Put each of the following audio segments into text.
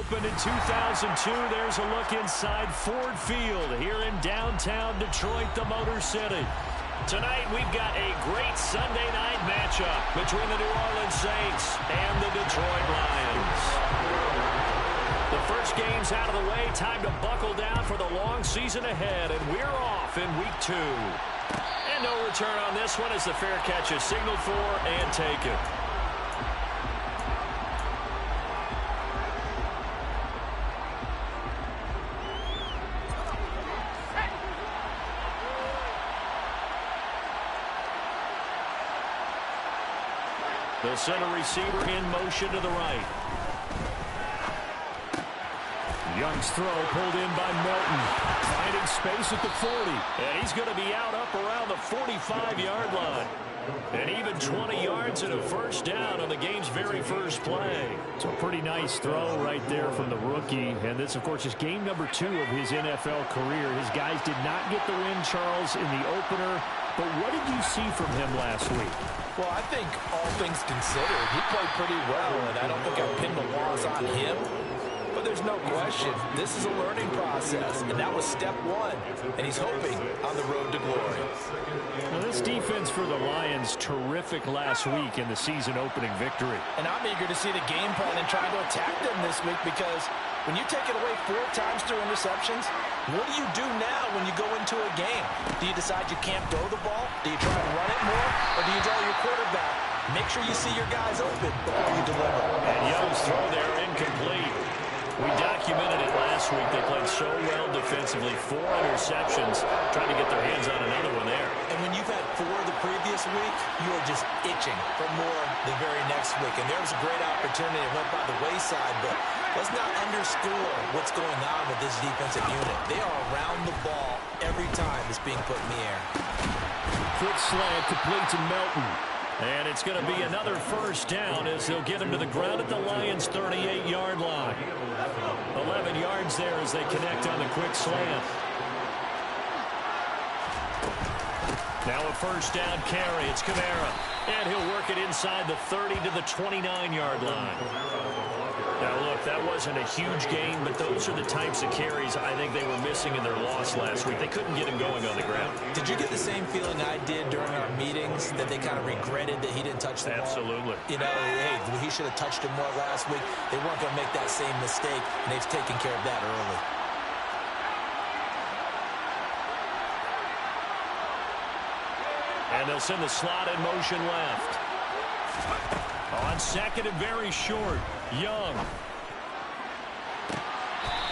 opened in 2002. There's a look inside Ford Field here in downtown Detroit, the Motor City. Tonight, we've got a great Sunday night matchup between the New Orleans Saints and the Detroit Lions. The first game's out of the way. Time to buckle down for the long season ahead, and we're off in Week 2. And no return on this one as the fair catch is signaled for and taken. They'll send a receiver in motion to the right. Young's throw pulled in by Melton. Finding space at the 40. And he's going to be out up around the 45-yard line. And even 20 yards and a first down on the game's very first play. It's a pretty nice throw right there from the rookie. And this, of course, is game number 2 of his NFL career. His guys did not get the win, Charles, in the opener. But what did you see from him last week? Well, I think all things considered, he played pretty well, and I don't think I pinned the loss on him. But there's no question, this is a learning process, and that was step 1, and he's hoping on the road to glory. Now, this defense for the Lions, terrific last week in the season-opening victory. And I'm eager to see the game plan and try to attack them this week, because when you take it away 4 times through interceptions, what do you do now when you go into a game? Do you decide you can't throw the ball? Do you try and run it more? Or do you draw your quarterback? Make sure you see your guys open before you deliver. And Young's throw there incomplete. We documented it last week. They played so well defensively. 4 interceptions, trying to get their hands on another one there. And when you've had 4 the previous week, you are just itching for more the very next week. And there was a great opportunity. It went by the wayside, but let's not underscore what's going on with this defensive unit. They are around the ball every time it's being put in the air. Quick slant complete to Melton. And it's going to be another first down as they'll get him to the ground at the Lions' 38-yard line. 11 yards there as they connect on the quick slant. Now a first down carry. It's Kamara. And he'll work it inside the 30 to the 29-yard line. Now, look, that wasn't a huge gain, but those are the types of carries I think they were missing in their loss last week. They couldn't get him going on the ground. Did you get the same feeling I did during our meetings, that they kind of regretted that he didn't touch the ball? Absolutely. You know, hey, he should have touched it more last week. They weren't going to make that same mistake, and they've taken care of that early. And they'll send the slot in motion left. On second and very short, Young.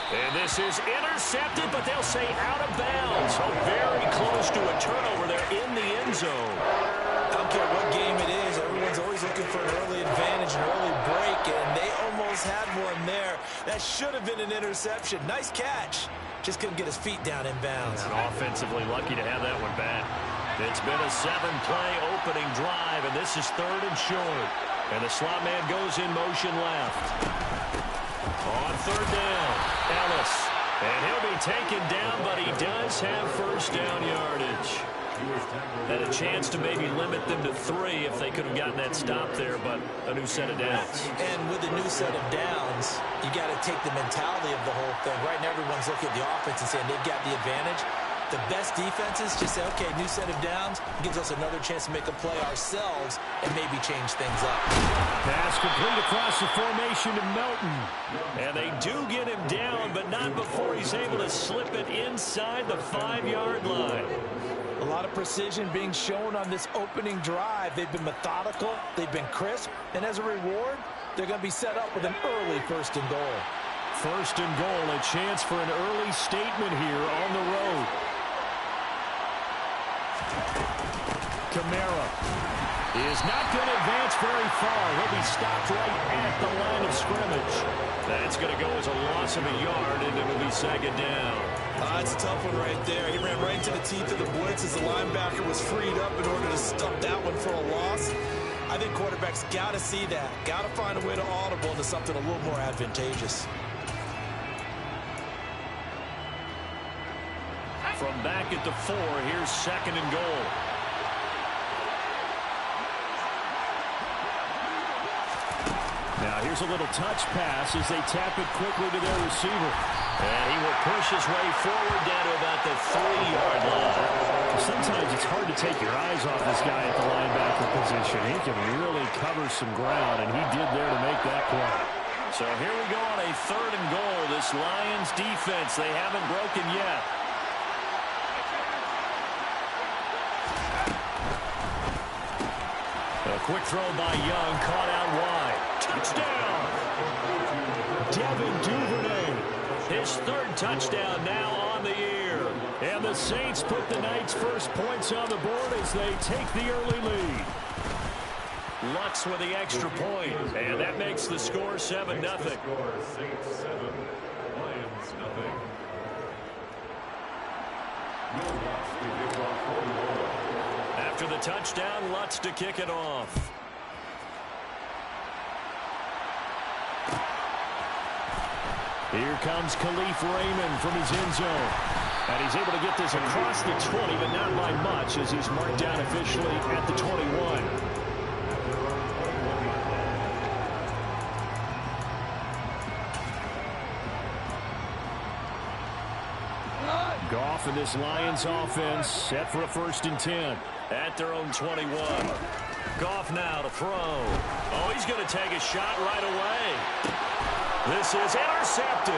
And this is intercepted, but they'll say out of bounds. So very close to a turnover there in the end zone. I don't care what game it is. Everyone's always looking for an early advantage, an early break, and they almost had one there. That should have been an interception. Nice catch. Just couldn't get his feet down in bounds. And offensively lucky to have that one back. It's been a 7-play opening drive, and this is 3rd and short. And the slot man goes in motion left. On 3rd down, Ellis. And he'll be taken down, but he does have first down yardage. Had a chance to maybe limit them to 3 if they could have gotten that stop there, but a new set of downs. And with a new set of downs, you got to take the mentality of the whole thing. Right now, everyone's looking at the offense and saying they've got the advantage. The best defenses just say, okay, new set of downs, gives us another chance to make a play ourselves and maybe change things up. Pass complete across the formation to Melton. And they do get him down, but not before he's able to slip it inside the 5-yard line. A lot of precision being shown on this opening drive. They've been methodical, they've been crisp, and as a reward, they're going to be set up with an early 1st and goal. 1st and goal, a chance for an early statement here on the road. Kamara is not going to advance very far. He'll be stopped right at the line of scrimmage. That's going to go as a loss of a yard, and it'll be 2nd down. It's a tough one right there. He ran right into the teeth of the blitz as the linebacker was freed up in order to stop that one for a loss. I think quarterbacks got to see that. Got to find a way to audible into something a little more advantageous. From back at the 4, here's 2nd and goal. Now here's Here's a little touch pass as they tap it quickly to their receiver. And he will push his way forward down to about the 3-yard line. Sometimes it's hard to take your eyes off this guy at the linebacker position. He can really cover some ground, and he did there to make that play. So here we go on a 3rd and goal. This Lions defense, they haven't broken yet. A quick throw by Young, caught out wide. Touchdown! Devin Duvernay. His 3rd touchdown now on the year. And the Saints put the Knights' first points on the board as they take the early lead. Lutz with the extra point, and that makes the score 7-0. Saints 7, Lions nothing. After the touchdown, Lutz to kick it off. Here comes Khalif Raymond from his end zone. And he's able to get this across the 20, but not by much as he's marked down officially at the 21. Goff and this Lions offense set for a 1st and 10 at their own 21. Goff now to throw. Oh, he's going to take a shot right away. This is intercepted.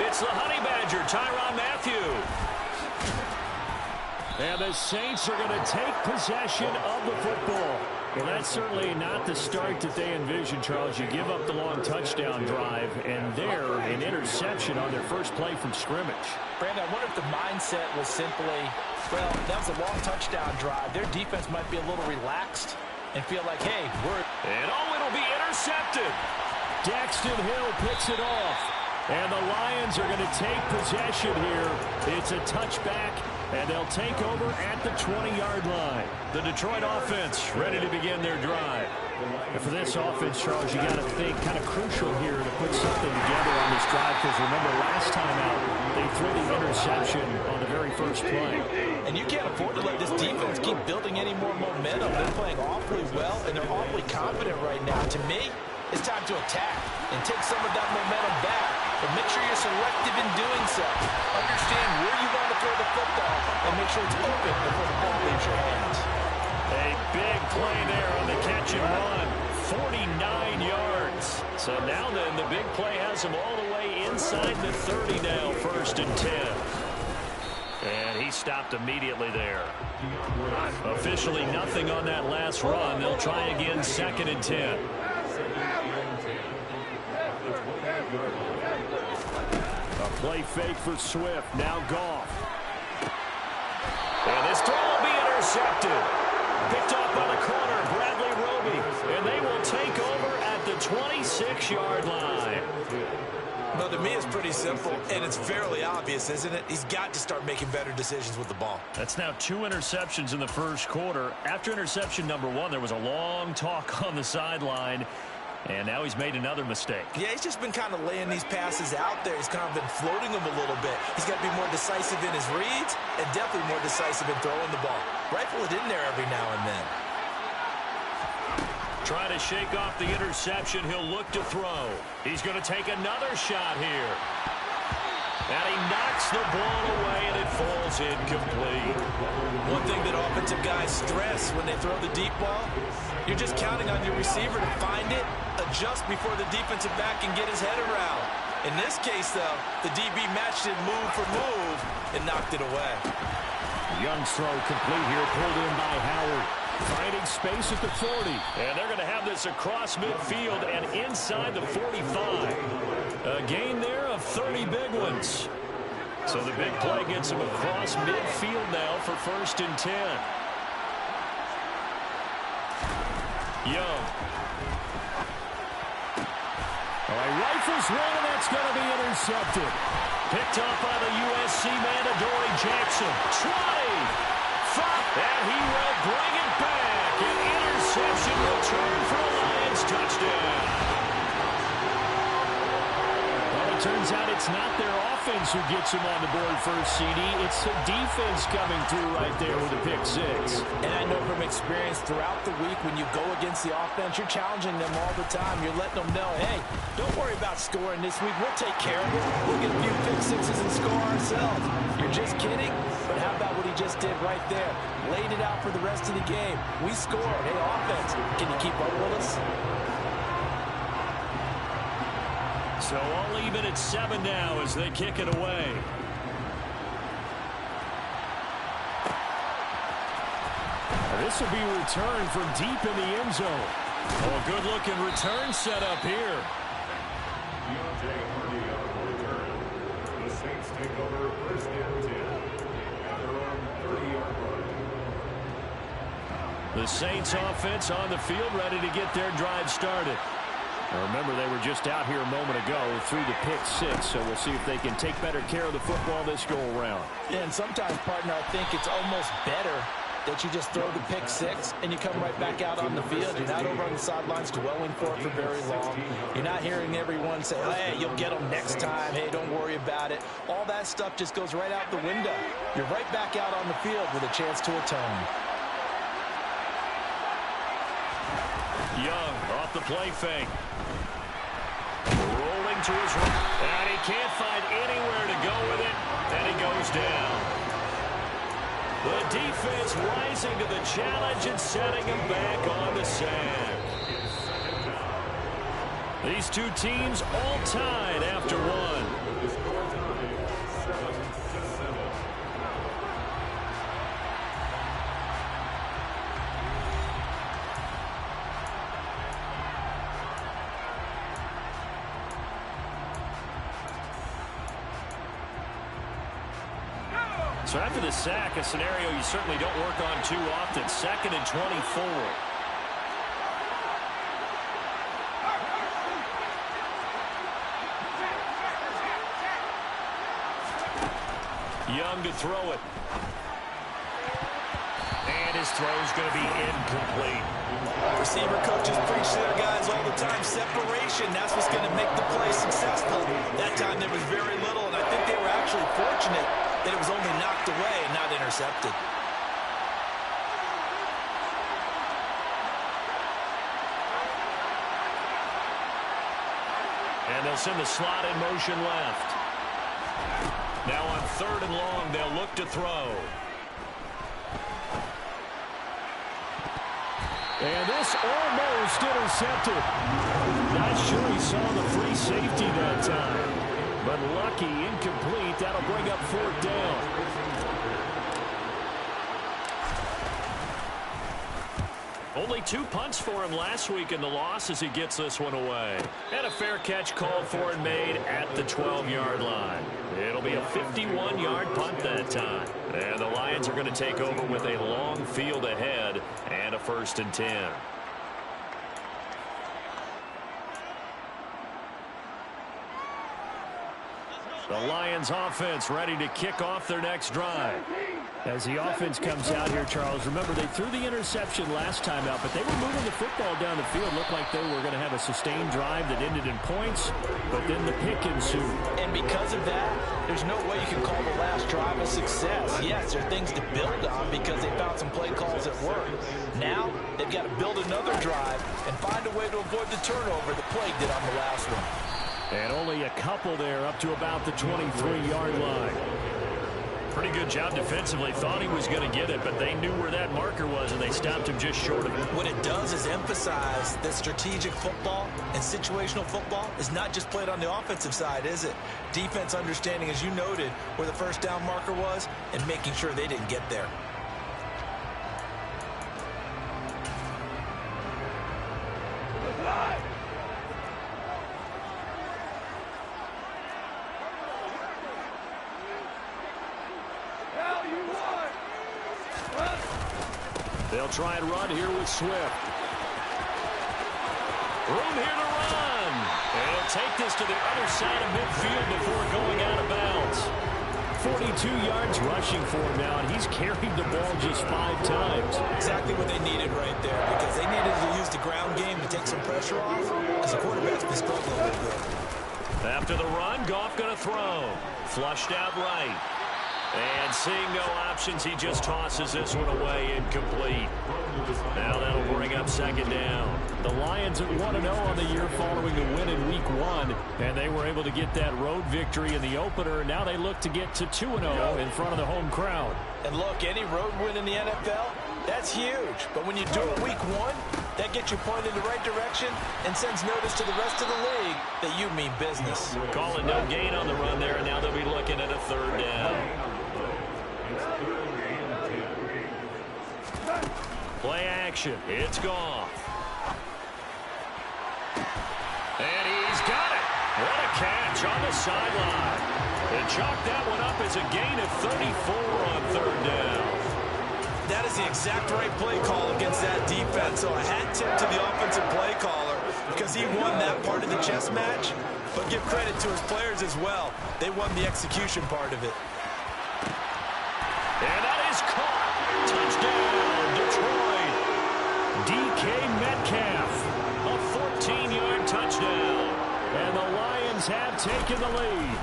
It's the Honey Badger, Tyrann Mathieu. And the Saints are going to take possession of the football. Well, that's certainly not the start that they envisioned, Charles. You give up the long touchdown drive, and there, an interception on their first play from scrimmage. Brandon, I wonder if the mindset was simply, well, that was a long touchdown drive. Their defense might be a little relaxed and feel like, hey, And oh, it'll be intercepted. Daxton Hill picks it off. And the Lions are going to take possession here. It's a touchback, and they'll take over at the 20-yard line. The Detroit offense ready to begin their drive. And for this offense, Charles, you got to think kind of crucial here to put something together on this drive, because remember last time out, they threw the interception on the very first play. And you can't afford to let this defense keep building any more momentum. They're playing awfully well, and they're awfully confident right now. To me, it's time to attack and take some of that momentum back. But make sure you're selective in doing so. Understand where you want to throw the football and make sure it's open before the ball leaves your hands. A big play there on the catch and run. 49 yards. So now then, the big play has him all the way inside the 30 now, 1st and 10. And he stopped immediately there. Officially nothing on that last run. They'll try again, 2nd and 10. A play fake for Swift. Now Goff. And this throw will be intercepted. Picked off by the corner, Bradley Roby. And they will take over at the 26-yard line. Well, to me, it's pretty simple, and it's fairly obvious, isn't it? He's got to start making better decisions with the ball. That's now 2 interceptions in the first quarter. After interception number 1, there was a long talk on the sideline. And now he's made another mistake. Yeah, he's just been kind of laying these passes out there. He's kind of been floating them a little bit. He's got to be more decisive in his reads and definitely more decisive in throwing the ball. Rifle it in there every now and then. Trying to shake off the interception. He'll look to throw. He's going to take another shot here. And he knocks the ball away, and it falls incomplete. One thing that offensive guys stress when they throw the deep ball, you're just counting on your receiver to find it, adjust before the defensive back can get his head around. In this case, though, the DB matched it move for move and knocked it away. Young's throw complete here, pulled in by Howard. Finding space at the 40. And they're going to have this across midfield and inside the 45. A gain there of 30 big ones. So the big play gets him across midfield now for 1st and 10. Young. All right, rifles one, and that's going to be intercepted. Picked off by the USC man, Adoree Jackson. 20. And he will bring it back. An interception return for the Lions touchdown. Well, a turns out it's not their offense who gets them on the board first, CD. It's the defense coming through right there with a pick six. And I know from experience throughout the week, when you go against the offense, you're challenging them all the time. You're letting them know, hey, don't worry about scoring this week. We'll take care of it. We'll get a few pick sixes and score ourselves. You're just kidding? But how about what he just did right there? Laid it out for the rest of the game. We scored. Hey, offense, can you keep up with us? So all even at 7 now as they kick it away. This will be returned from deep in the end zone. Oh, a good-looking return set up here. Deontay Hardy on the return. The Saints take over first and 10 at their own 30-yard line. The Saints offense on the field ready to get their drive started. Now remember, they were just out here a moment ago through the pick six, so we'll see if they can take better care of the football this go-around. Yeah, and sometimes, partner, I think it's almost better that you just throw the pick six and you come right back out on the field. You're not over on the sidelines dwelling for it for very long. You're not hearing everyone say, hey, you'll get them next time. Hey, don't worry about it. All that stuff just goes right out the window. You're right back out on the field with a chance to atone. Young off the play fake. Rolling to his right. And he can't find anywhere to go with it. And he goes down. The defense rising to the challenge and setting him back on the sack. These two teams all tied after one. Score time, 7-7. So after the sack, a scenario you certainly don't work on too often. 2nd and 24. Young to throw it. And his throw's going to be incomplete. Receiver coaches preach to their guys all the time. Separation, that's what's going to make the play successful. That time there was very little, and I think they were actually fortunate that it was only knocked away and not intercepted. And they'll send the slot in motion left. Now on 3rd and long, they'll look to throw. And this almost intercepted. Not sure he saw the free safety that time. But lucky, incomplete. That'll bring up 4th down. Only 2 punts for him last week in the loss as he gets this one away. And a fair catch called for and made at the 12-yard line. It'll be a 51-yard punt that time. And the Lions are going to take over with a long field ahead and a 1st and 10. The Lions offense ready to kick off their next drive. As the offense comes out here, Charles, remember they threw the interception last time out, but they were moving the football down the field. Looked like they were going to have a sustained drive that ended in points, but then the pick ensued. And because of that, there's no way you can call the last drive a success. Yes, there are things to build on because they found some play calls that work. Now, they've got to build another drive and find a way to avoid the turnover the Plague did on the last one. And only a couple there up to about the 23-yard line. Pretty good job defensively. Thought he was going to get it, but they knew where that marker was, and they stopped him just short of it. What it does is emphasize that strategic football and situational football is not just played on the offensive side, is it? Defense understanding, as you noted, where the first down marker was and making sure they didn't get there. They'll try and run here with Swift. Room here to run. And he'll take this to the other side of midfield before going out of bounds. 42 yards rushing for him now, and he's carried the ball just 5 times. Exactly what they needed right there, because they needed to use the ground game to take some pressure off, because the quarterback's been struggling a little bit. After the run, Goff going to throw. Flushed out right. And seeing no options, he just tosses this one away, incomplete. Now that'll bring up second down. The Lions at 1-0 on the year following a win in Week 1, and they were able to get that road victory in the opener. Now they look to get to 2-0 in front of the home crowd. And look, any road win in the NFL, that's huge. But when you do it Week 1, that gets you pointed in the right direction and sends notice to the rest of the league that you mean business. Calling no gain on the run there, and now they'll be looking at a third down. Play action. It's Goff. And he's got it. What a catch on the sideline. They chalked that one up as a gain of 34 on third down. That is the exact right play call against that defense. So a hat tip to the offensive play caller because he won that part of the chess match. But give credit to his players as well. They won the execution part of it. And that is caught. Touchdown, Detroit. DK Metcalf, a 14-yard touchdown. And the Lions have taken the lead.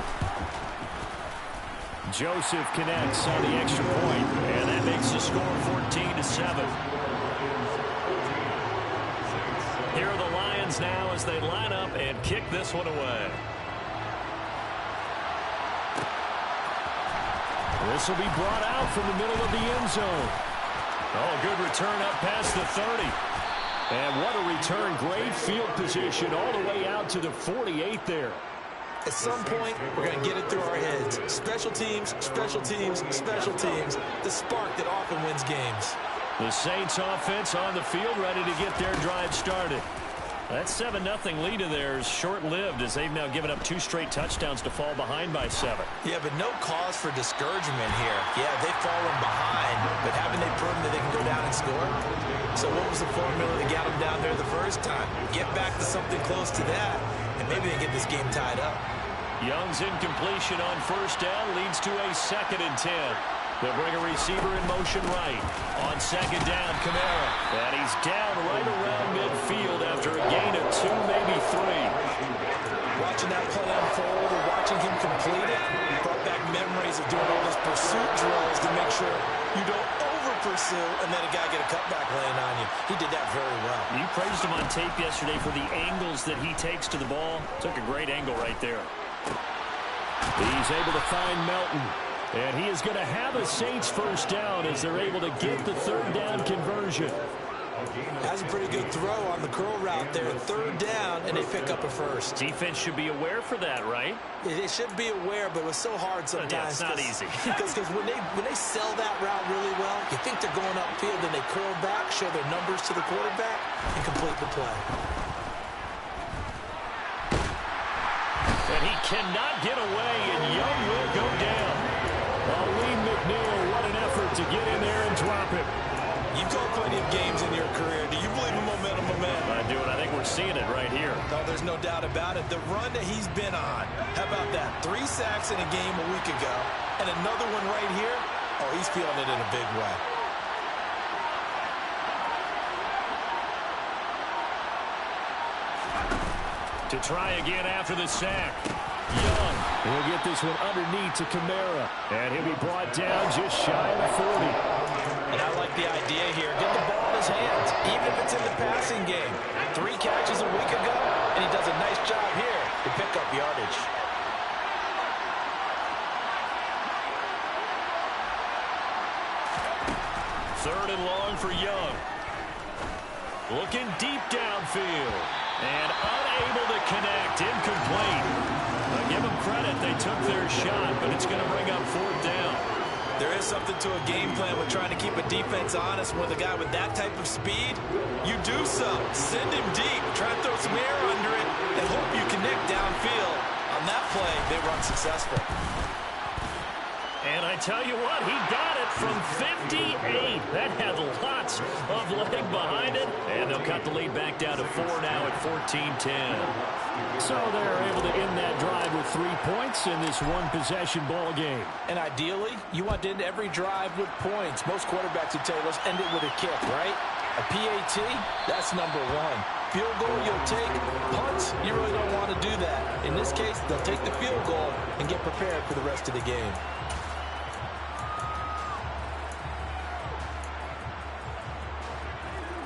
Joseph connects on the extra point, and that makes the score 14-7. Here are the Lions now as they line up and kick this one away. This will be brought out from the middle of the end zone. Oh, good return up past the 30. And what a return. Great field position all the way out to the 48 there. At some point, we're going to get it through our heads. Special teams, special teams, special teams. The spark that often wins games. The Saints offense on the field ready to get their drive started. That 7-0 lead of theirs short-lived as they've now given up 2 straight touchdowns to fall behind by 7. Yeah, but no cause for discouragement here. Yeah, they've fallen behind, but haven't they proven that they can go down and score? So what was the formula that got them down there the first time? Get back to something close to that, and maybe they get this game tied up. Young's incompletion on first down leads to a 2nd and 10. They'll bring a receiver in motion right. On second down, Kamara. And he's down right around midfield after a gain of 2, maybe 3. Watching that play unfold or watching him complete it brought back memories of doing all those pursuit drills to make sure you don't over-pursue and let a guy get a cutback laying on you. He did that very well. You praised him on tape yesterday for the angles that he takes to the ball. Took a great angle right there. He's able to find Melton. And he is going to have a Saints first down as they're able to get the third down conversion. Has a pretty good throw on the curl route there. Third down, and they pick up a first. Defense should be aware for that, right? They should be aware, but it was so hard sometimes. Yeah, it's not easy. Because when they sell that route really well, you think they're going upfield, then they curl back, show their numbers to the quarterback, and complete the play. And he cannot get away, and Young will go down. Lee McNeil, what an effort to get in there and drop it. You've called plenty of games in your career. Do you believe in momentum? I do, and I think we're seeing it right here. No, there's no doubt about it. The run that he's been on, how about that? 3 sacks in a game a week ago, and another one right here. Oh, he's feeling it in a big way. To try again after the sack. Young will get this one underneath to Kamara. And he'll be brought down just shy of the 40. And I like the idea here. Get the ball in his hands, even if it's in the passing game. 3 catches a week ago, and he does a nice job here to pick up yardage. Third and long for Young. Looking deep downfield. And unable to connect. Incomplete. I'll give them credit. They took their shot, but it's going to bring up 4th down. There is something to a game plan with trying to keep a defense honest with a guy with that type of speed. You do so. Send him deep. Try to throw some air under it and hope you connect downfield. On that play, they were unsuccessful. And I tell you what, he got it from 58. That had lots of leg behind it. And they'll cut the lead back down to 4 now at 14-10. So they're able to end that drive with 3 points in this one-possession ball game. And ideally, you want to end every drive with points. Most quarterbacks would tell you, let's end it with a kick, right? A PAT, that's number 1. Field goal you'll take. Punts, you really don't want to do that. In this case, they'll take the field goal and get prepared for the rest of the game.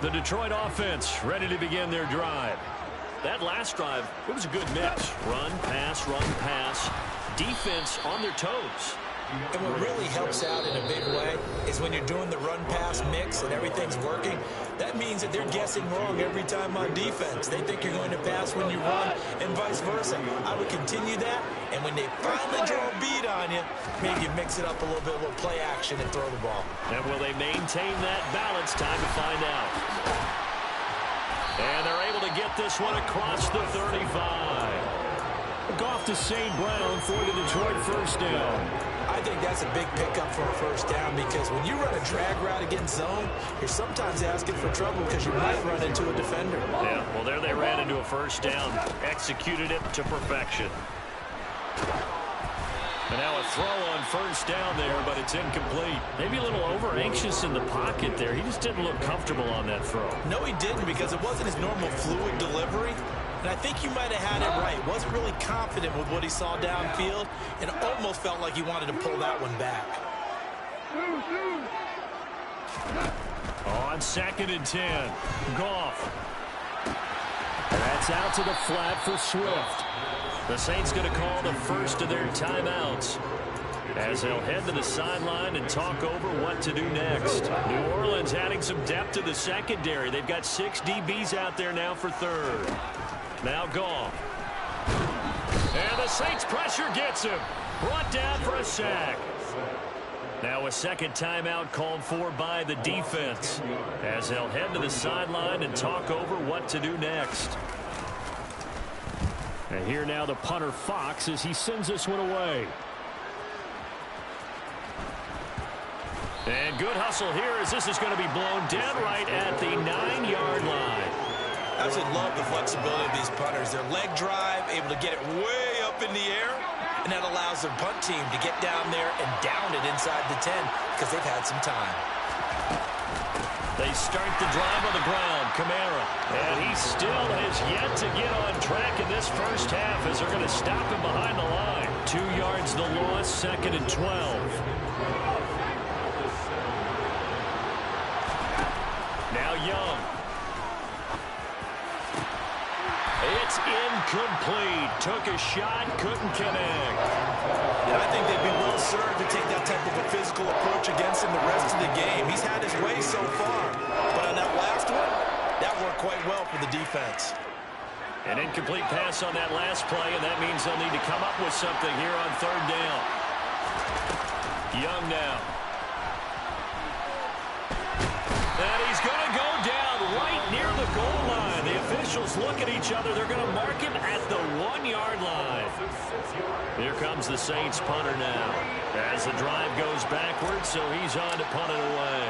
The Detroit offense ready to begin their drive. That last drive, it was a good mix. Run, pass, defense on their toes. And what really helps out in a big way is when you're doing the run-pass mix and everything's working, that means that they're guessing wrong every time on defense. They think you're going to pass when you run and vice versa. I would continue that, and when they finally draw a beat on you, maybe mix it up a little bit with play action and throw the ball. And will they maintain that balance? Time to find out. And they're able to get this one across the 35. Goff to St. Brown for the Detroit first down. I think that's a big pickup for a first down because when you run a drag route against zone, you're sometimes asking for trouble because you might run into a defender. Yeah, well, there they ran into a first down. Executed it to perfection. And now a throw on first down there, but it's incomplete. Maybe a little over-anxious in the pocket there. He just didn't look comfortable on that throw. No, he didn't because it wasn't his normal fluid delivery. And I think you might have had it right. Wasn't really confident with what he saw downfield and almost felt like he wanted to pull that one back. On 2nd and 10, Goff. That's out to the flat for Swift. The Saints going to call the first of their timeouts as they'll head to the sideline and talk over what to do next. New Orleans adding some depth to the secondary. They've got 6 DBs out there now for third. Now Goff. And the Saints pressure gets him. Brought down for a sack. Now a second timeout called for by the defense as they'll head to the sideline and talk over what to do next. And here now the punter Fox as he sends this one away. And good hustle here as this is going to be blown dead right at the 9-yard line. I absolutely love the flexibility of these punters. Their leg drive, able to get it way up in the air, and that allows their punt team to get down there and down it inside the 10 because they've had some time. They start the drive on the ground. Kamara. And he still has yet to get on track in this first half as they're going to stop him behind the line. 2 yards the loss, 2nd and 12. Now Young. It's incomplete. Took a shot, couldn't connect. And I think they'd be well served to take that type of a physical approach against him the rest of the game. He's had his way so far. But on that last one, that worked quite well for the defense. An incomplete pass on that last play, and that means they'll need to come up with something here on 3rd down. Young now. And he's going to go down right near the goal line. The officials look at each other. They're going to mark him at the 1-yard line. Here comes the Saints punter now. As the drive goes backwards, so he's on to punt it away.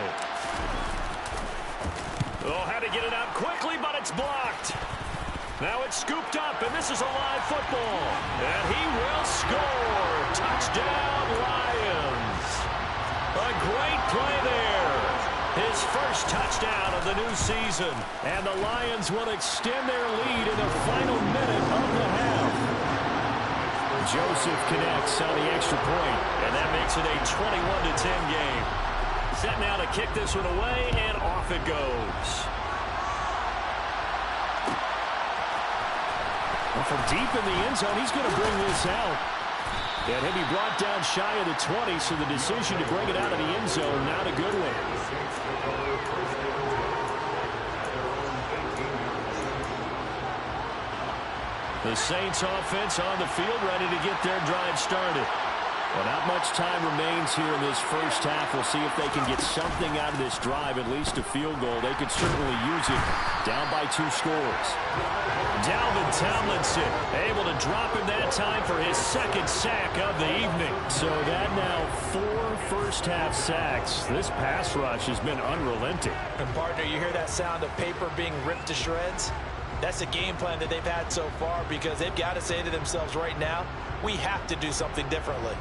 Oh, had to get it out quickly, but it's blocked. Now it's scooped up, and this is a live football. And he will score. Touchdown, Lions. A great play there. His first touchdown of the new season. And the Lions will extend their lead in the final minute of the half. Joseph connects on the extra point, and that makes it a 21-10 game. Set now to kick this one away, and off it goes. Well, from deep in the end zone, he's going to bring this out. And he'll be brought down shy of the 20, so the decision to bring it out of the end zone, not a good one. The Saints offense on the field ready to get their drive started. Well, not much time remains here in this first half. We'll see if they can get something out of this drive, at least a field goal. They could certainly use it. Down by 2 scores. Dalvin Tomlinson able to drop him that time for his 2nd sack of the evening. So that now 4 first-half sacks. This pass rush has been unrelenting. And, partner, you hear that sound of paper being ripped to shreds? That's the game plan that they've had so far because they've got to say to themselves right now, we have to do something differently.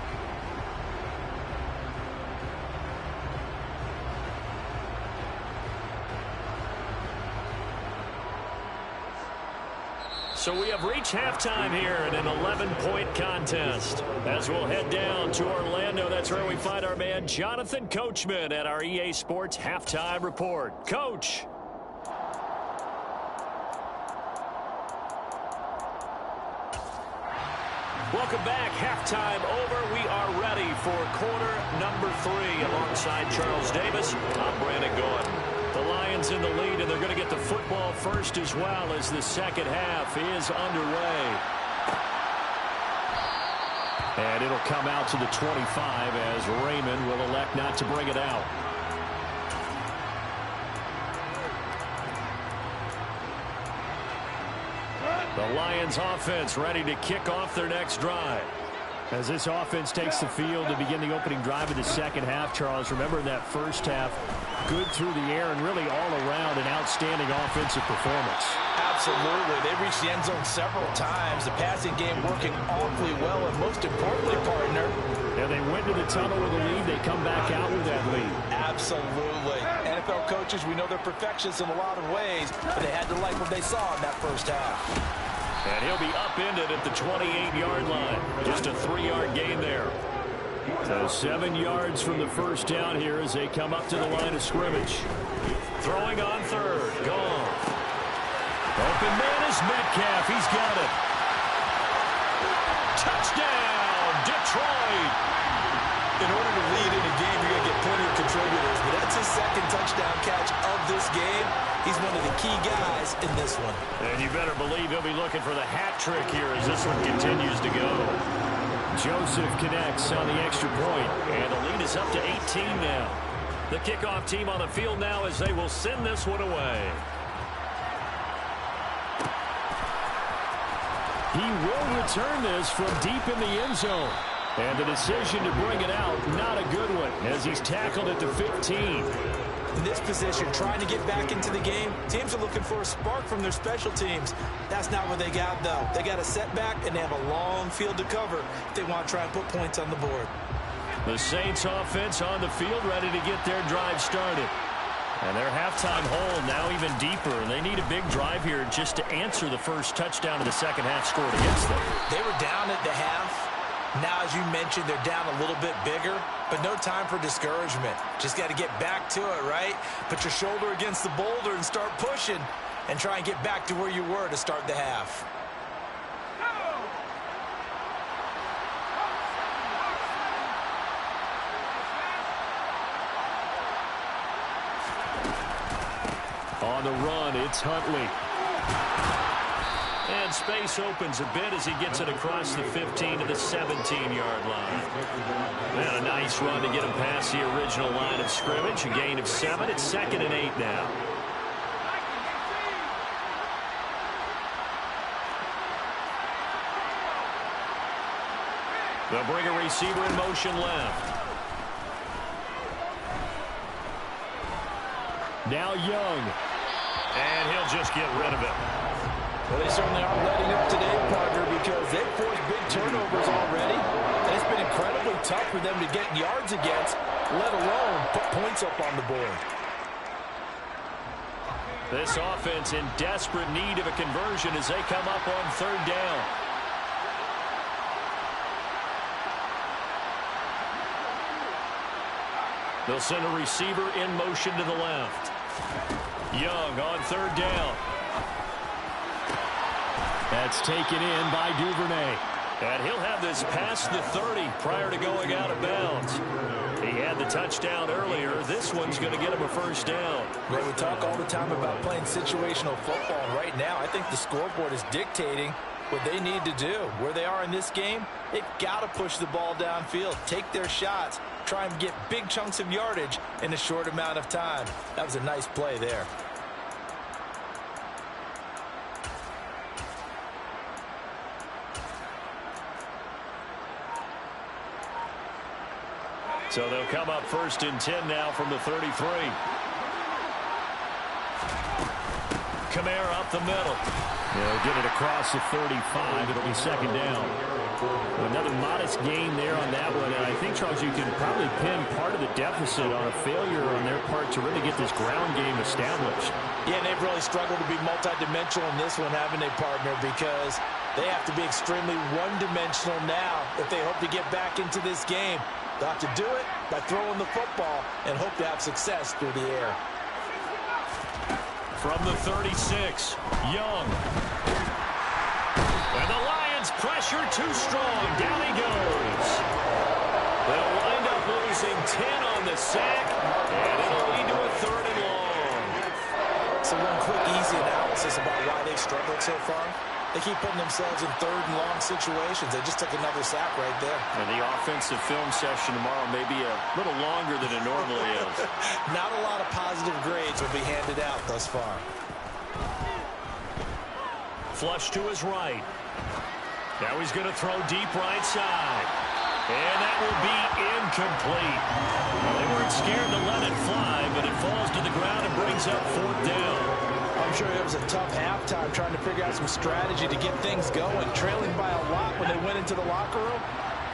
So we have reached halftime here in an 11-point contest. As we'll head down to Orlando, that's where we find our man Jonathan Coachman at our EA Sports Halftime Report. Coach. Welcome back. Halftime over. We are ready for quarter number 3. Alongside Charles Davis, I'm Brandon Gordon. The Lions in the lead, and they're going to get the football first as well as the second half is underway. And it'll come out to the 25 as Raymond will elect not to bring it out. The Lions offense ready to kick off their next drive. As this offense takes the field to begin the opening drive of the second half, Charles, remember in that first half, good through the air and really all around an outstanding offensive performance. Absolutely. They reached the end zone several times. The passing game working awfully well, and most importantly, partner, yeah, they went to the tunnel with a lead. They come back out with that lead. Absolutely. NFL coaches, we know they're perfectionists in a lot of ways, but they had to like what they saw in that first half. And he'll be upended at the 28-yard line. Just a 3-yard gain there. So 7 yards from the first down here as they come up to the line of scrimmage. Throwing on third. Gone. Open man is Metcalf. He's got it. Touchdown, Detroit. In order to lead in a game, you're going to get plenty of contributors, but that's his second touchdown catch of this game. He's one of the key guys in this one. And you better believe he'll be looking for the hat trick here as this one continues to go. Joseph connects on the extra point, and the lead is up to 18 now. The kickoff team on the field now as they will send this one away. He will return this from deep in the end zone. And the decision to bring it out, not a good one, as he's tackled at the 15. In this position, trying to get back into the game, teams are looking for a spark from their special teams. That's not what they got, though. They got a setback, and they have a long field to cover if they want to try and put points on the board. The Saints offense on the field ready to get their drive started. And their halftime hole now even deeper, and they need a big drive here just to answer the first touchdown of the second half scored against them. They were down at the half. Now, as you mentioned, they're down a little bit bigger, but no time for discouragement. Just got to get back to it, right? Put your shoulder against the boulder and start pushing and try and get back to where you were to start the half. On the run, it's Huntley. And space opens a bit as he gets it across the 15 to the 17-yard line. And a nice run to get him past the original line of scrimmage. A gain of 7. It's 2nd and 8 now. They'll bring a receiver in motion left. Now Young. And he'll just get rid of it. Well, they certainly aren't letting up today, partner, because they've forced big turnovers already. And it's been incredibly tough for them to get yards against, let alone put points up on the board. This offense in desperate need of a conversion as they come up on third down. They'll send a receiver in motion to the left. Young on third down. That's taken in by Duvernay. And he'll have this past the 30 prior to going out of bounds. He had the touchdown earlier. This one's going to get him a first down. Well, we talk all the time about playing situational football. Right now, I think the scoreboard is dictating what they need to do. Where they are in this game, they've got to push the ball downfield, take their shots, try and get big chunks of yardage in a short amount of time. That was a nice play there. So they'll come up 1st and 10 now from the 33. Kamara up the middle. They'll get it across the 35. It'll be 2nd down. Another modest gain there on that one. And I think, Charles, you can probably pin part of the deficit on a failure on their part to really get this ground game established. Yeah, and they've really struggled to be multidimensional in this one, haven't they, partner? Because they have to be extremely one-dimensional now if they hope to get back into this game. They'll have to do it by throwing the football and hope to have success through the air. From the 36, Young. And the Lions pressure too strong. Down he goes. They'll wind up losing 10 on the sack, and it'll lead to a 3rd and long. So one quick, easy analysis about why they've struggled so far. They keep putting themselves in 3rd and long situations. They just took another sack right there. And the offensive film session tomorrow may be a little longer than it normally is. Not a lot of positive grades will be handed out thus far. Flush to his right. Now he's going to throw deep right side. And that will be incomplete. Well, they weren't scared to let it fly, but it falls to the ground and brings up 4th down. I'm sure it was a tough halftime trying to figure out some strategy to get things going, trailing by a lot when they went into the locker room.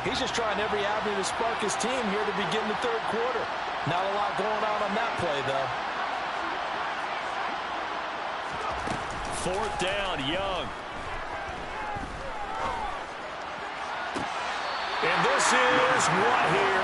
He's just trying every avenue to spark his team here to begin the 3rd quarter. Not a lot going on that play, though. 4th down, Young. And this is what here?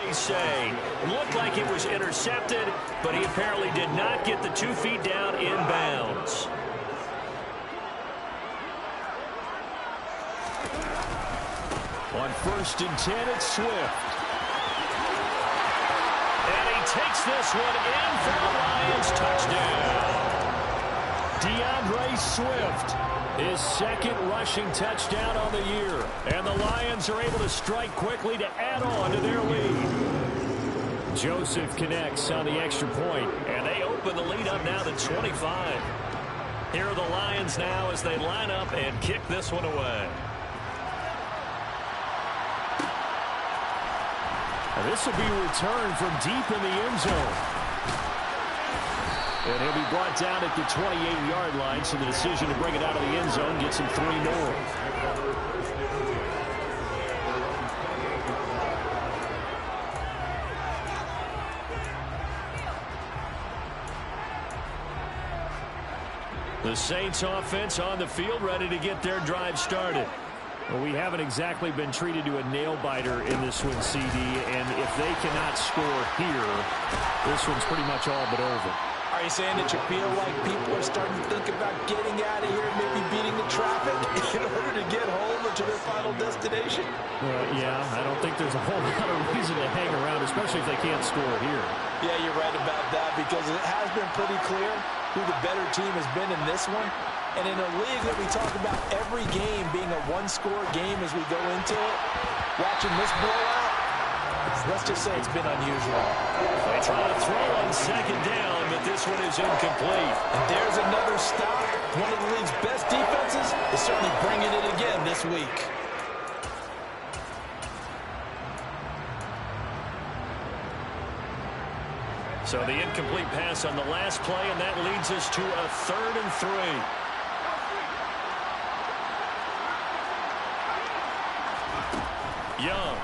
They say looked like it was intercepted, but he apparently did not get the 2 feet down inbounds. On 1st and 10, it's Swift. And he takes this one in for the Lions touchdown. DeAndre Swift, his 2nd rushing touchdown on the year. And the Lions are able to strike quickly to add on to their lead. Joseph connects on the extra point, and they open the lead up now to 25. Here are the Lions now as they line up and kick this one away. And this will be returned from deep in the end zone. And he'll be brought down at the 28-yard line, so the decision to bring it out of the end zone gets him 3 more. The Saints offense on the field, ready to get their drive started. Well, we haven't exactly been treated to a nail-biter in this one, CD, and if they cannot score here, this one's pretty much all but over. Are you saying that you feel like people are starting to think about getting out of here, maybe beating the traffic in order to get home or to their final destination? Yeah, I don't think there's a whole lot of reason to hang around, especially if they can't score here. Yeah, you're right about that, because it has been pretty clear who the better team has been in this one. And in a league that we talk about every game being a one-score game as we go into it, watching this blowout, let's just say it's been unusual. They try to throw on 2nd down, but this one is incomplete. And there's another stop. One of the league's best defenses is certainly bringing it again this week. So the incomplete pass on the last play, and that leads us to a 3rd and 3. Young.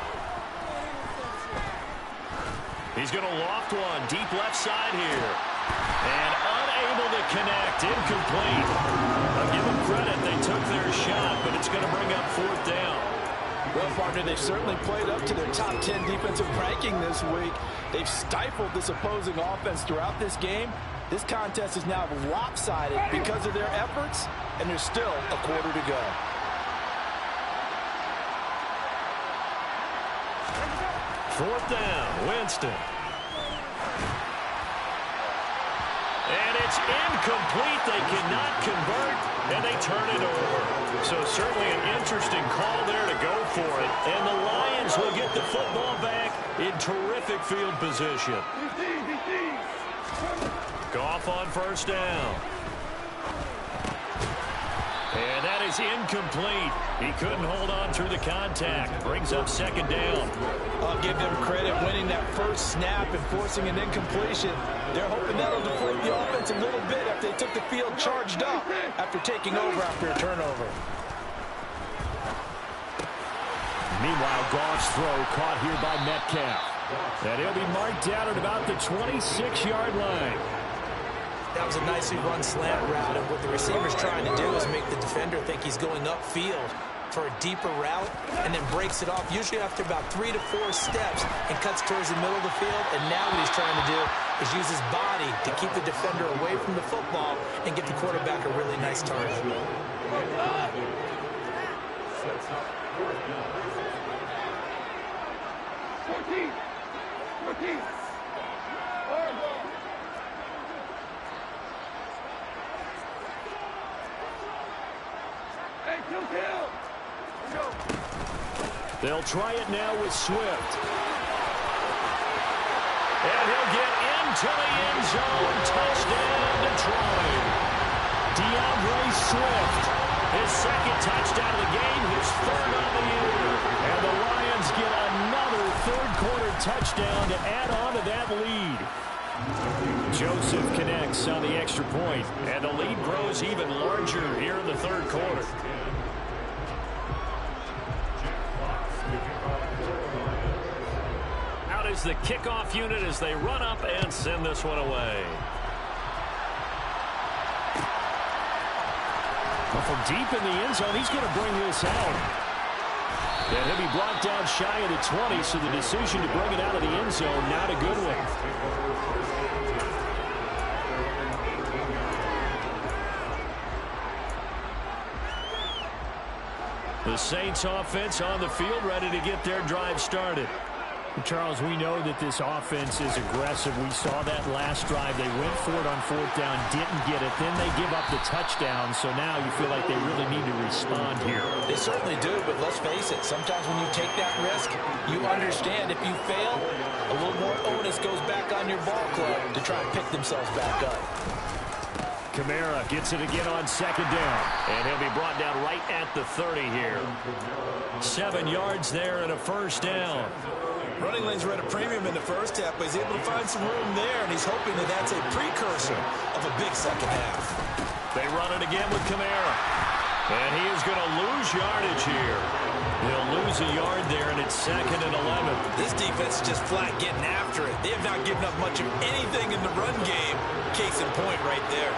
He's going to loft one deep left side here. And unable to connect. Incomplete. I'll give them credit. They took their shot, but it's going to bring up 4th down. Well, partner, they've certainly played up to their top 10 defensive ranking this week. They've stifled this opposing offense throughout this game. This contest is now lopsided because of their efforts, and there's still a quarter to go. Fourth down, Winston. And it's incomplete. They cannot convert, and they turn it over. So certainly an interesting call there to go for it. And the Lions will get the football back in terrific field position. Goff on first down. And that is incomplete. He couldn't hold on through the contact. Brings up second down. I'll give them credit winning that first snap and forcing an incompletion. They're hoping that'll deflate the offense a little bit after they took the field charged up after taking over after a turnover. Meanwhile, Goff's throw caught here by Metcalf. And he'll be marked down at about the 26-yard line. That was a nicely run slant route, and what the receiver's trying to do is make the defender think he's going upfield for a deeper route, and then breaks it off, usually after about 3 to 4 steps, and cuts towards the middle of the field. And now what he's trying to do is use his body to keep the defender away from the football and get the quarterback a really nice target. They'll try it now with Swift. And he'll get into the end zone. Touchdown, Detroit. DeAndre Swift, his second touchdown of the game, his third on the year. And the Lions get another third-quarter touchdown to add on to that lead. Joseph connects on the extra point, and the lead grows even larger here in the third quarter. Out is the kickoff unit as they run up and send this one away. Well, from deep in the end zone, he's going to bring this out. And he'll be brought down shy of the 20, so the decision to bring it out of the end zone, not a good one. The Saints offense on the field, ready to get their drive started. Charles, we know that this offense is aggressive. We saw that last drive. They went for it on fourth down, didn't get it. Then they give up the touchdown. So now you feel like they really need to respond here. They certainly do, but let's face it. Sometimes when you take that risk, you understand if you fail, a little more onus goes back on your ball club to try and pick themselves back up. Kamara gets it again on second down. And he'll be brought down right at the 30 here. 7 yards there and a first down. Running lanes were at a premium in the first half, but he's able to find some room there, and he's hoping that that's a precursor of a big second half. They run it again with Kamara. And he is going to lose yardage here. He'll lose a yard there, and it's 2nd and 11. This defense is just flat getting after it. They have not given up much of anything in the run game. Case in point right there.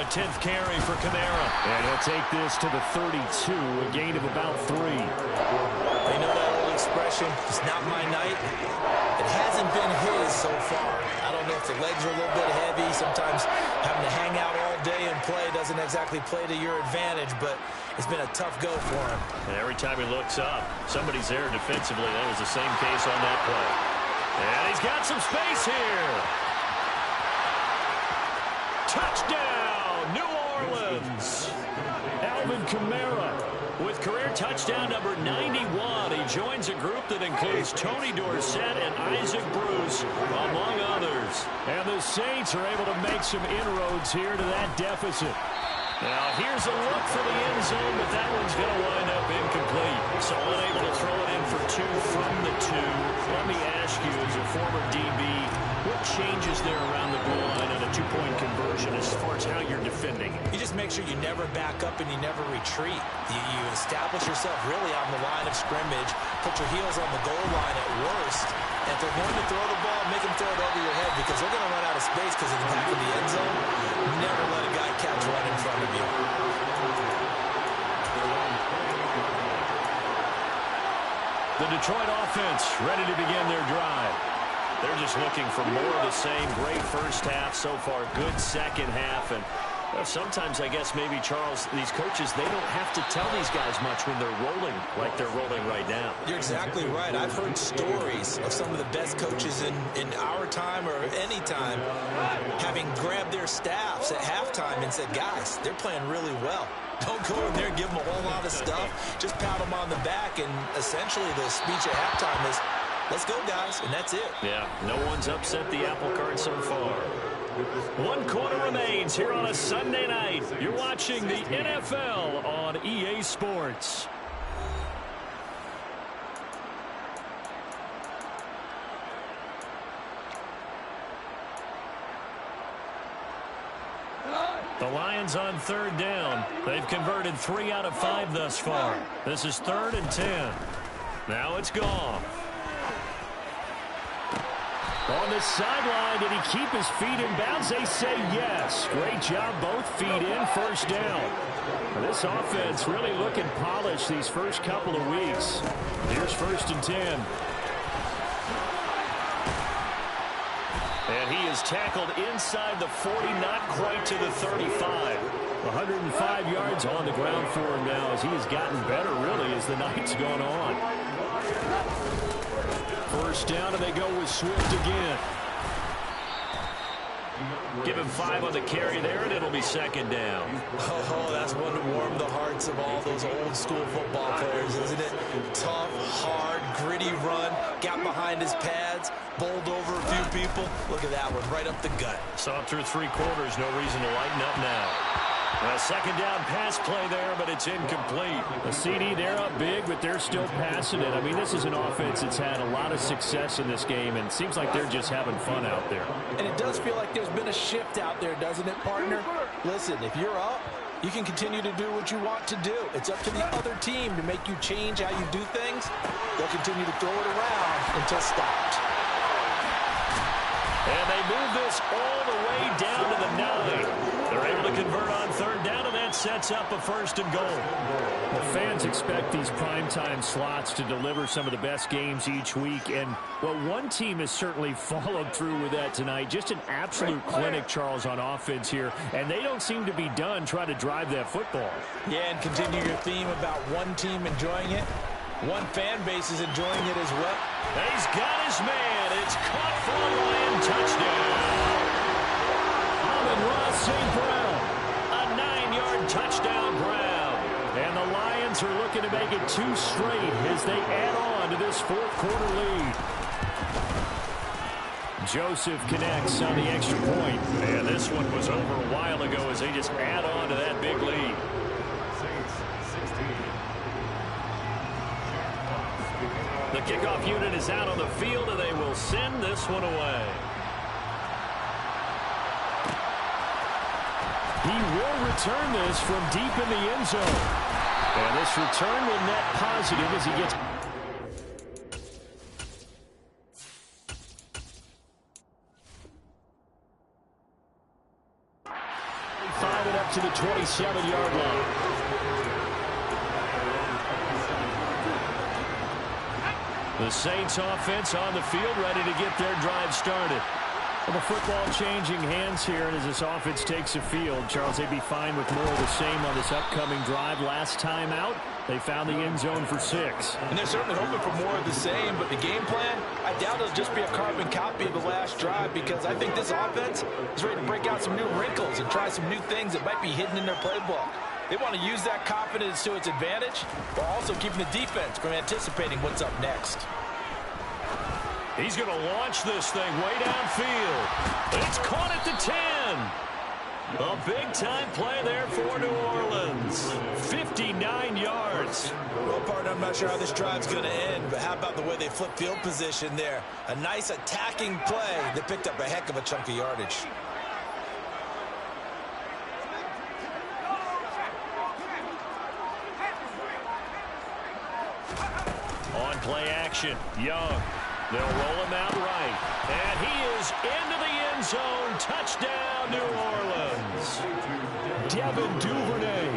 A 10th carry for Kamara. And he'll take this to the 32, a gain of about 3. They know that old expression, it's not my night. It hasn't been his so far. I don't know if the legs are a little bit heavy. Sometimes having to hang out all day and play doesn't exactly play to your advantage, but it's been a tough go for him. And every time he looks up, somebody's there defensively. That was the same case on that play. And he's got some space here. Touchdown, New Orleans. Alvin Kamara with career touchdown number 91. He joins a group that includes Tony Dorsett and Isaac Bruce, among others. And the Saints are able to make some inroads here to that deficit. Now, here's a look for the end zone, but that one's going to wind up incomplete. So unable to throw it in for 2 from the 2. Let me ask you, as a former DB, what changes there around the goal line on a 2-point conversion as far as how you're defending? You just make sure you never back up and you never retreat. You establish yourself really on the line of scrimmage, put your heels on the goal line at worst, and if they're going to throw the ball, make them throw it over your head because they're going to run out of space because of the back of the end zone. Never let a guy catch one in front of you. The Detroit offense ready to begin their drive. They're just looking for more of the same. Great first half so far. Good second half. And sometimes, I guess, maybe, Charles, these coaches, they don't have to tell these guys much when they're rolling like they're rolling right now. You're exactly right. I've heard stories of some of the best coaches in our time or any time having grabbed their staffs at halftime and said, guys, they're playing really well. Don't go in there and give them a whole lot of stuff. Just pat them on the back. And essentially the speech at halftime is, let's go, guys, and that's it. Yeah, no one's upset the apple cart so far. 1 quarter remains here on a Sunday night. You're watching the NFL on EA Sports. The Lions on 3rd down. They've converted 3 out of 5 thus far. This is 3rd and 10. Now it's Goff. On the sideline, did he keep his feet in bounds? They say yes. Great job, both feet in, 1st down. This offense really looking polished these first couple of weeks. Here's 1st and 10. And he is tackled inside the 40, not quite to the 35. 105 yards on the ground for him now as he has gotten better, really, as the night's gone on. 1st down, and they go with Swift again. Give him 5 on the carry there, and it'll be 2nd down. Oh, that's one to warm the hearts of all those old-school football players, isn't it? Tough, hard, gritty run, got behind his pads, bowled over a few people. Look at that one, right up the gut. Saw through 3 quarters, no reason to lighten up now. A 2nd down pass play there, but it's incomplete. The CD, they're up big, but they're still passing it. I mean, this is an offense that's had a lot of success in this game, and it seems like they're just having fun out there. And it does feel like there's been a shift out there, doesn't it, partner? Listen, if you're up, you can continue to do what you want to do. It's up to the other team to make you change how you do things. They'll continue to throw it around until stopped. And they move this all the way down to the 9. They're able to convert on 3rd down, and that sets up a 1st and goal. Well, fans expect these primetime slots to deliver some of the best games each week. And, well, one team has certainly followed through with that tonight. Just an absolute clinic, Charles, on offense here. And they don't seem to be done trying to drive that football. Yeah, and continue your theme about one team enjoying it. One fan base is enjoying it as well. He's got his man. It's caught for a Lion touchdown. Ross St. Brown, a 9-yard touchdown ground. And the Lions are looking to make it 2 straight as they add on to this 4th quarter lead. Joseph connects on the extra point. And this one was over a while ago as they just add on to that big lead. The kickoff unit is out on the field, and they will send this one away. He will return this from deep in the end zone. And this return will net positive as he gets... They find it up to the 27-yard line. The Saints offense on the field, ready to get their drive started. Well, the football changing hands here, and as this offense takes the field, Charles, they'd be fine with more of the same on this upcoming drive. Last time out, they found the end zone for 6. And they're certainly hoping for more of the same, but the game plan, I doubt it'll just be a carbon copy of the last drive, because I think this offense is ready to break out some new wrinkles and try some new things that might be hidden in their playbook. They want to use that confidence to its advantage, while also keeping the defense from anticipating what's up next. He's going to launch this thing way downfield. It's caught at the 10. A big-time play there for New Orleans. 59 yards. Well, partner, I'm not sure how this drive's going to end, but how about the way they flip field position there? A nice attacking play that picked up a heck of a chunk of yardage. On play action, Young. They'll roll him out right. And he is into the end zone. Touchdown, New Orleans. Devin Duvernay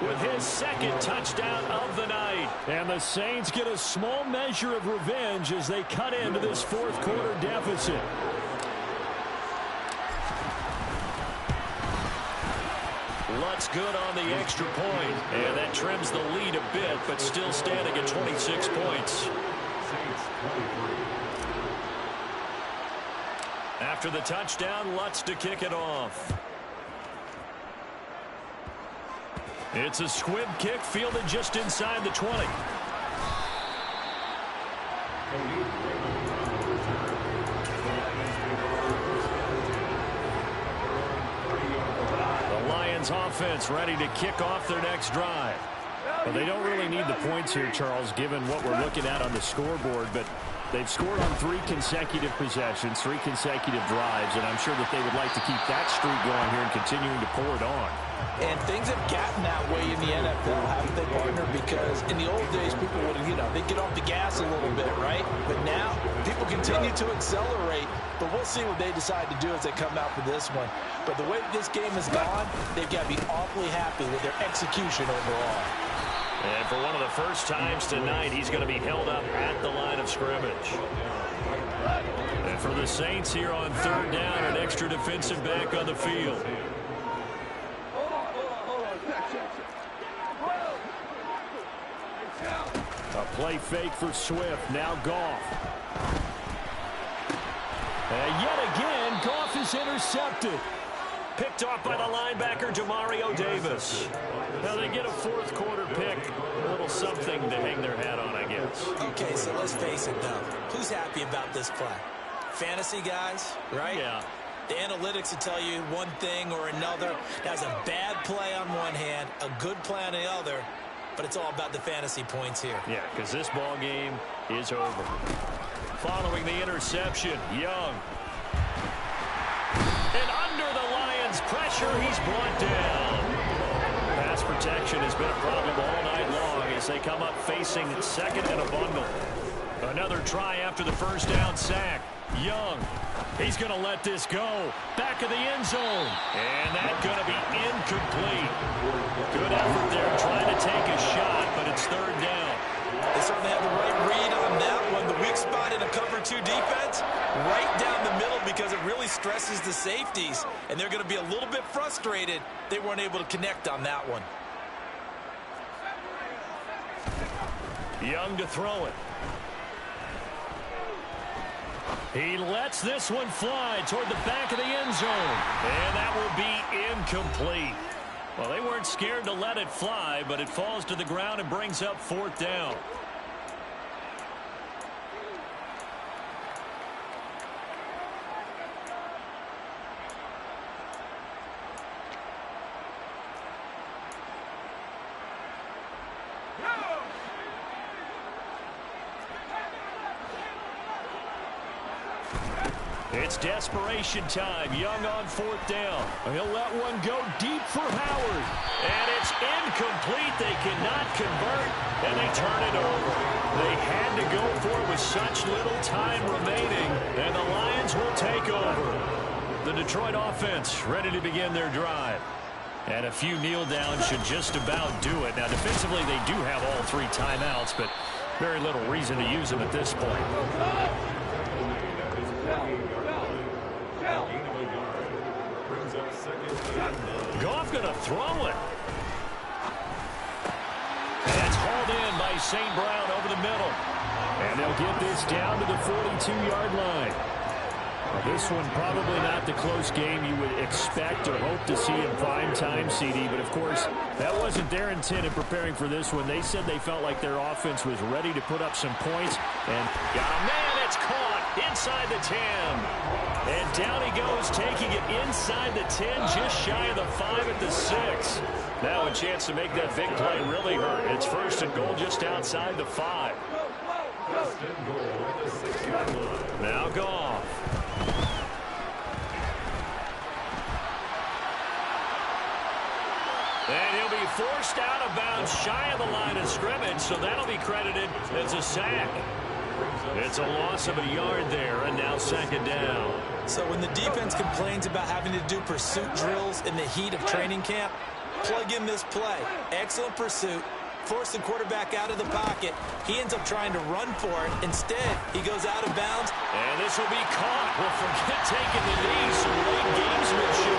with his 2nd touchdown of the night. And the Saints get a small measure of revenge as they cut into this 4th quarter deficit. Lutz good on the extra point. And that trims the lead a bit, but still standing at 26 points. After the touchdown, Lutz to kick it off. It's a squib kick fielded just inside the 20. The Lions offense ready to kick off their next drive. But they don't really need the points here, Charles, given what we're looking at on the scoreboard. But They've scored on 3 consecutive possessions, 3 consecutive drives, and I'm sure that they would like to keep that streak going here and continuing to pour it on. And things have gotten that way in the NFL, haven't they, partner? Because in the old days, people would, they'd get off the gas a little bit, right? But now, people continue to accelerate. But we'll see what they decide to do as they come out for this one. But the way this game has gone, they've got to be awfully happy with their execution overall. And for one of the first times tonight, he's going to be held up at the line of scrimmage. And for the Saints here on 3rd down, an extra defensive back on the field. A play fake for Swift. Now Goff. And yet again, Goff is intercepted. Picked off by the linebacker, Demario Davis. Now they get a 4th quarter pick. A little something to hang their hat on, I guess. Okay, so let's face it, though. Who's happy about this play? Fantasy guys, right? Yeah. The analytics will tell you one thing or another. That's a bad play on one hand, a good play on the other. But it's all about the fantasy points here. Yeah, because this ball game is over. Following the interception, Young. And under the Lions' pressure, he's brought down. Pass protection has been a problem all night long as they come up facing 2nd and a bundle. Another try after the first down sack. Young. He's going to let this go. Back of the end zone. And that's going to be incomplete. Good effort there trying to take a shot, but it's 3rd down. They certainly have the right read on that one. The weak spot in a cover 2 defense, right down the middle because it really stresses the safeties. And they're going to be a little bit frustrated they weren't able to connect on that one. Young to throw it. He lets this one fly toward the back of the end zone. And that will be incomplete. Well, they weren't scared to let it fly, but it falls to the ground and brings up 4th down. It's desperation time. Young on 4th down. He'll let one go deep for Howard. And it's incomplete. They cannot convert, and they turn it over. They had to go for it with such little time remaining, and the Lions will take over. The Detroit offense ready to begin their drive. And a few kneel downs should just about do it. Now, defensively, they do have all 3 timeouts, but very little reason to use them at this point. Goff going to throw it. And it's hauled in by St. Brown over the middle. And they'll get this down to the 42-yard line. Well, this one probably not the close game you would expect or hope to see in prime time, CD. But, of course, that wasn't their intent in preparing for this one. They said they felt like their offense was ready to put up some points. And, man, it's caught inside the 10. And down he goes, taking it inside the 10, just shy of the 5 at the 6. Now a chance to make that big play really hurt. It's 1st and goal just outside the 5. Now Goff. And he'll be forced out of bounds shy of the line of scrimmage, so that'll be credited as a sack. It's a loss of a yard there, and now 2nd down. So when the defense complains about having to do pursuit drills in the heat of training camp, plug in this play. Excellent pursuit. Force the quarterback out of the pocket. He ends up trying to run for it. Instead, he goes out of bounds. And this will be caught. Well, forget taking the knee. Some late gamesmanship